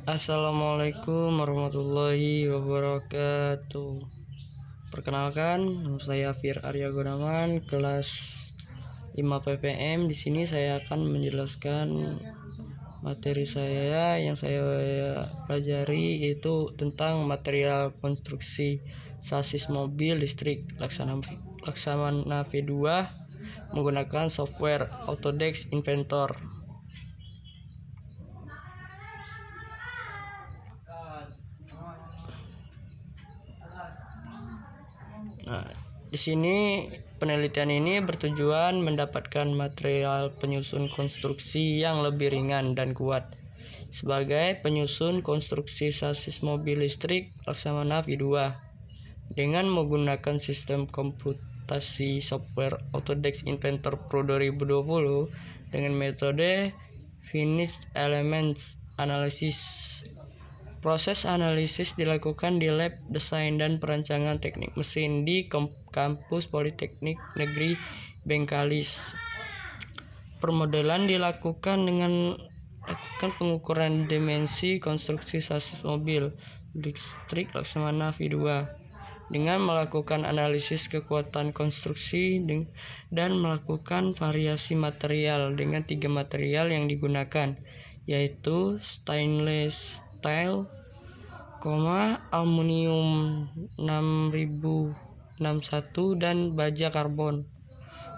Assalamualaikum warahmatullahi wabarakatuh. Perkenalkan, nama saya Fir Arya Gunawan, kelas 5 PPM. Di sini saya akan menjelaskan materi saya yang saya pelajari, yaitu tentang material konstruksi sasis mobil listrik Laksamana V2 menggunakan software Autodesk Inventor. Nah, di sini penelitian ini bertujuan mendapatkan material penyusun konstruksi yang lebih ringan dan kuat sebagai penyusun konstruksi sasis mobil listrik Laksamana V2 dengan menggunakan sistem komputasi software Autodesk Inventor Pro 2020 dengan metode Finite Element Analysis. Proses analisis dilakukan di Lab Desain dan Perancangan Teknik Mesin di Kampus Politeknik Negeri Bengkalis. Permodelan dilakukan dengan pengukuran dimensi konstruksi sasis mobil listrik Laksamana V2 dengan melakukan analisis kekuatan konstruksi dan melakukan variasi material dengan 3 material yang digunakan, yaitu stainless steel, aluminium 6061 dan baja karbon.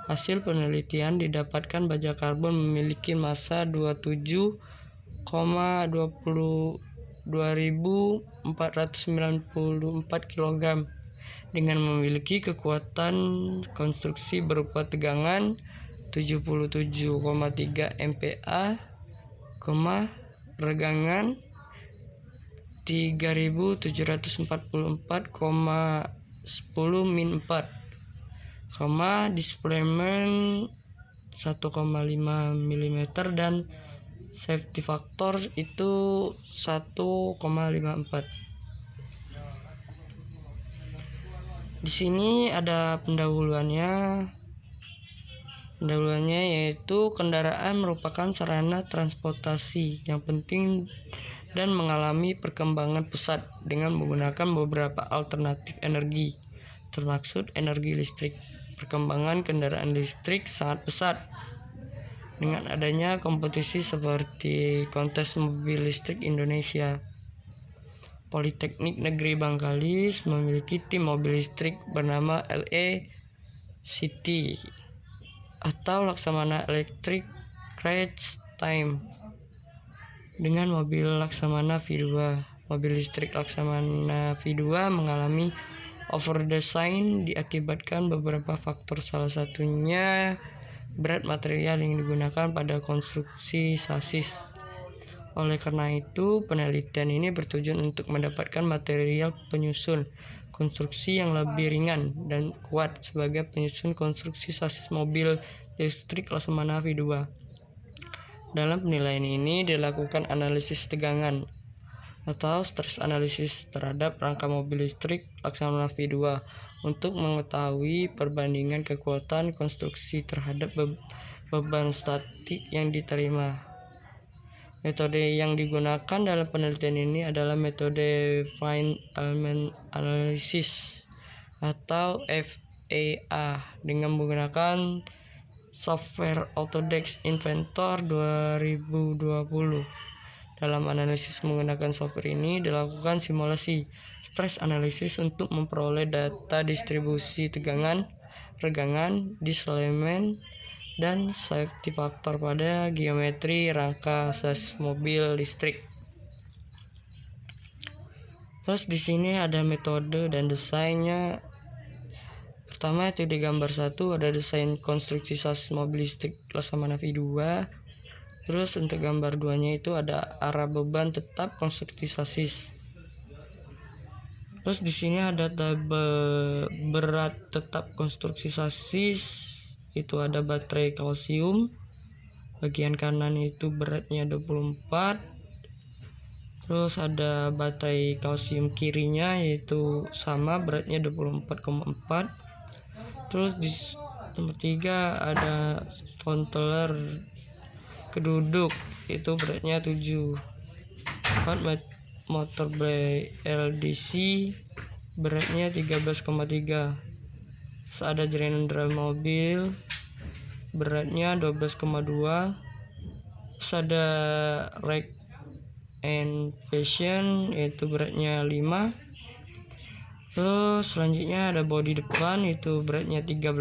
Hasil penelitian didapatkan baja karbon memiliki massa 27,22.494 kg dengan memiliki kekuatan konstruksi berupa tegangan 77,3 MPa, regangan 3744,10 min 4, displacement 1,5 mm dan safety factor itu 1,54. Di sini ada pendahuluannya yaitu kendaraan merupakan sarana transportasi yang penting dan mengalami perkembangan pesat dengan menggunakan beberapa alternatif energi, termasuk energi listrik. Perkembangan kendaraan listrik sangat pesat dengan adanya kompetisi seperti kontes mobil listrik Indonesia. Politeknik Negeri Bengkalis memiliki tim mobil listrik bernama LE City atau Laksamana Electric Crash Time. Dengan mobil Laksamana V2, mobil listrik Laksamana V2 mengalami overdesign diakibatkan beberapa faktor, salah satunya berat material yang digunakan pada konstruksi sasis. Oleh karena itu, penelitian ini bertujuan untuk mendapatkan material penyusun konstruksi yang lebih ringan dan kuat sebagai penyusun konstruksi sasis mobil listrik Laksamana V2. Dalam penilaian ini dilakukan analisis tegangan atau stress analysis terhadap rangka mobil listrik Laksamana V2 untuk mengetahui perbandingan kekuatan konstruksi terhadap beban statik yang diterima. Metode yang digunakan dalam penelitian ini adalah metode Finite Element Analysis atau FEA dengan menggunakan software Autodesk Inventor 2020. Dalam analisis menggunakan software ini dilakukan simulasi stress analysis untuk memperoleh data distribusi tegangan, regangan, displacement, dan safety factor pada geometri rangka sasis mobil listrik. Terus di sini ada metode dan desainnya. Pertama itu di gambar 1 ada desain konstruksi sasis mobil listrik Laksamana V2. Terus untuk gambar 2-nya itu ada arah beban tetap konstruksi sasis. Terus di sini ada tabel berat tetap konstruksi sasis, itu ada baterai kalsium. Bagian kanan itu beratnya 24. Terus ada baterai kalsium kirinya yaitu sama beratnya 24,4. Terus di nomor 3 ada controller keduduk, itu beratnya 7. 4 motor BLDC beratnya 13,3. Ada jaringan rem mobil beratnya 12,2. Ada rack and fashion itu beratnya 5. Terus selanjutnya ada bodi depan itu beratnya 13.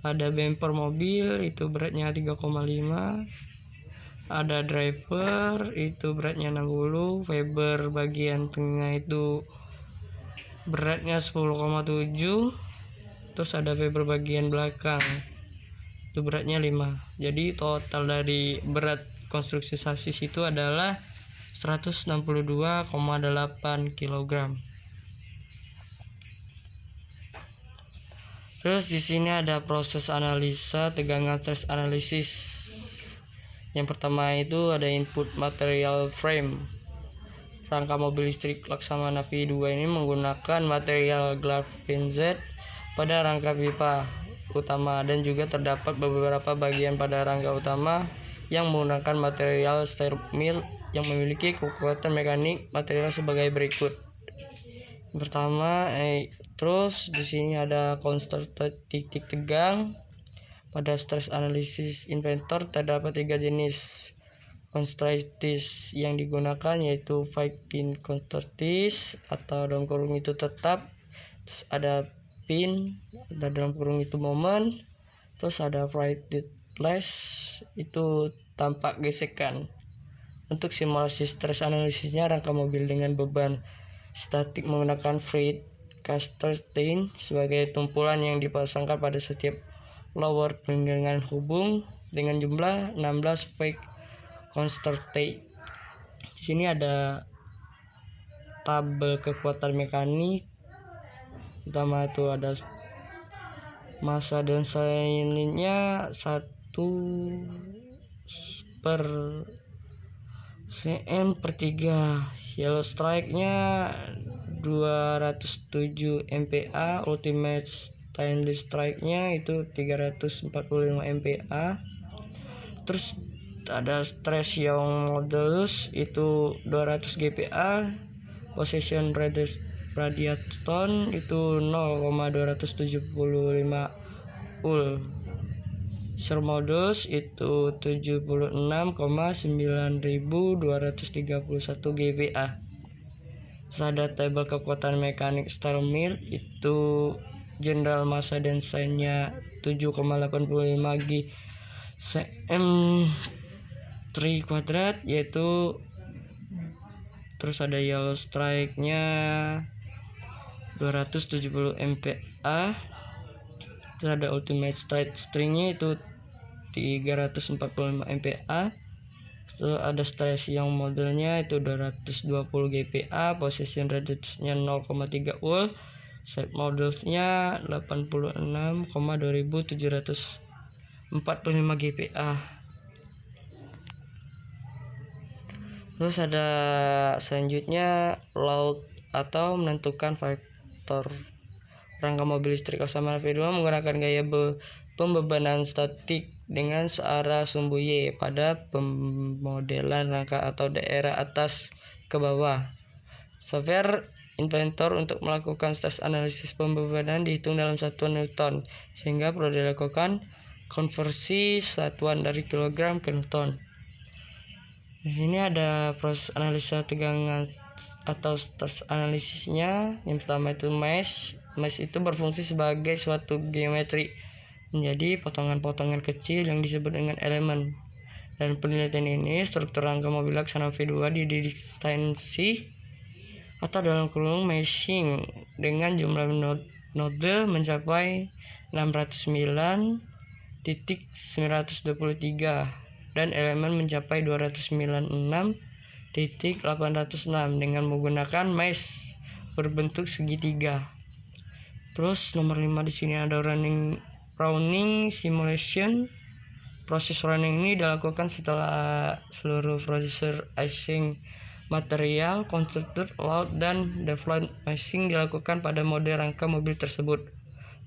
Ada bumper mobil itu beratnya 3,5. Ada driver itu beratnya 60. Fiber bagian tengah itu beratnya 10,7. Terus ada fiber bagian belakang itu beratnya 5. Jadi total dari berat konstruksi sasis itu adalah 162,8 kg. Terus di sini ada proses analisa tegangan stress analisis. Yang pertama itu ada input material frame. Rangka mobil listrik Laksamana V2 ini menggunakan material galvanized pada rangka pipa utama, dan juga terdapat beberapa bagian pada rangka utama yang menggunakan material steel mill yang memiliki kekuatan mekanik material sebagai berikut. Yang pertama, terus di sini ada konstant titik tegang. Pada stress analysis inventor terdapat 3 jenis constraints yang digunakan, yaitu 5-pin constraints atau dalam kurung itu tetap. Terus ada pin, ada dalam kurung itu moment. Terus ada flightless itu tampak gesekan. Untuk simulasi stress analisisnya, rangka mobil dengan beban statik menggunakan freight constraint sebagai tumpulan yang dipasangkan pada setiap lower dengan hubung dengan jumlah 16 freight constraint. Di sini ada tabel kekuatan mekanik. Pertama itu ada massa dan sainnya 1/cm/3. Yellow strike-nya 207 MPa. Ultimate stainless strike-nya itu 345 MPa. Terus ada stress Young modulus itu 200 GPa. Possession radiaton itu 0,275 ul. Shear modulus itu 76,9231 GPa. Ada tabel kekuatan mekanik steel mill itu general massa dan sainnya 7,85 G cm3 yaitu. Terus ada yellow strike-nya 270 MPa. Terus ada ultimate strike string-nya itu 345 MPa. Terus ada stress yang modelnya itu 220 GPa. Possession radiusnya 0,3 ul. Shape modulsnya 86,2745 GPa. Terus ada selanjutnya load atau menentukan faktor. Rangka mobil listrik Laksamana V2 menggunakan gaya pembebanan statik dengan searah sumbu Y pada pemodelan rangka atau daerah atas ke bawah. Software inventor untuk melakukan stress analisis pembebanan dihitung dalam satuan Newton, sehingga perlu dilakukan konversi satuan dari kilogram ke Newton. Di sini ada proses analisa tegangan atau stress analisisnya. Yang pertama itu mesh. Mesh itu berfungsi sebagai suatu geometri menjadi potongan-potongan kecil yang disebut dengan elemen. Dan penelitian ini, struktur rangka mobil Laksamana V2 didesainsi atau dalam kurung meshing dengan jumlah node mencapai 609.923 dan elemen mencapai 296.806 dengan menggunakan mesh berbentuk segitiga. Terus nomor 5 di sini ada running simulation. Proses running ini dilakukan setelah seluruh proses icing material, konstruktor, load, dan default meshing dilakukan pada mode rangka mobil tersebut.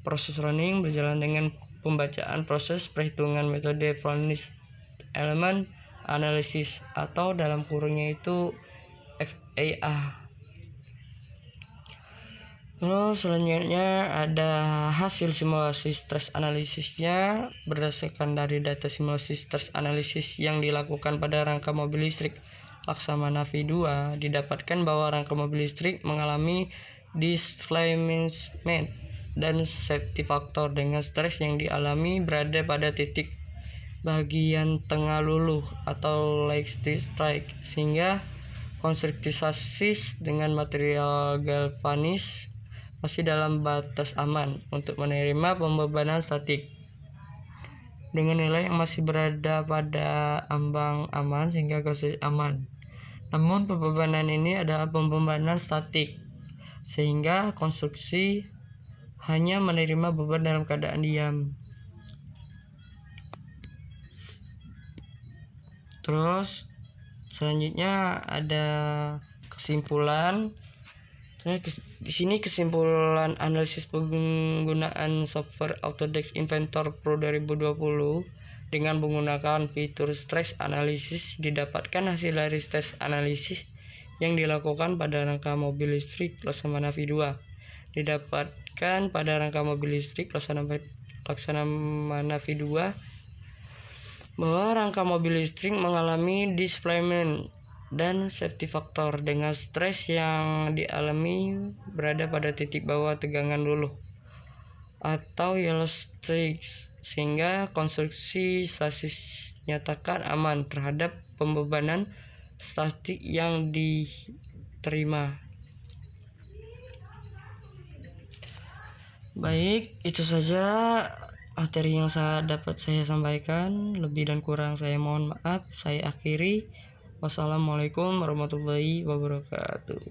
Proses running berjalan dengan pembacaan proses perhitungan metode Flonish elemen Analysis atau dalam kurungnya itu FAA. Terus selanjutnya ada hasil simulasi stress analisisnya. Berdasarkan dari data simulasi stress analisis yang dilakukan pada rangka mobil listrik Laksamana V2, didapatkan bahwa rangka mobil listrik mengalami displacement dan safety factor dengan stres yang dialami berada pada titik bagian tengah luluh atau light strike, sehingga konstruktisasi dengan material galvanis masih dalam batas aman untuk menerima pembebanan statik dengan nilai yang masih berada pada ambang aman sehingga konstruksi aman. Namun pembebanan ini adalah pembebanan statik sehingga konstruksi hanya menerima beban dalam keadaan diam. Terus selanjutnya ada kesimpulan. Di sini kesimpulan analisis penggunaan software Autodesk Inventor Pro 2020 dengan menggunakan fitur stress analysis, didapatkan hasil dari stress analysis yang dilakukan pada rangka mobil listrik Laksamana V2. Didapatkan pada rangka mobil listrik Laksamana V2 bahwa rangka mobil listrik mengalami displacement dan safety factor dengan stres yang dialami berada pada titik bawah tegangan luluh atau yellow strikes, sehingga konstruksi sasis nyatakan aman terhadap pembebanan statik yang diterima. Baik, itu saja materi yang dapat saya sampaikan. Lebih dan kurang saya mohon maaf. Saya akhiri. Wassalamualaikum warahmatullahi wabarakatuh.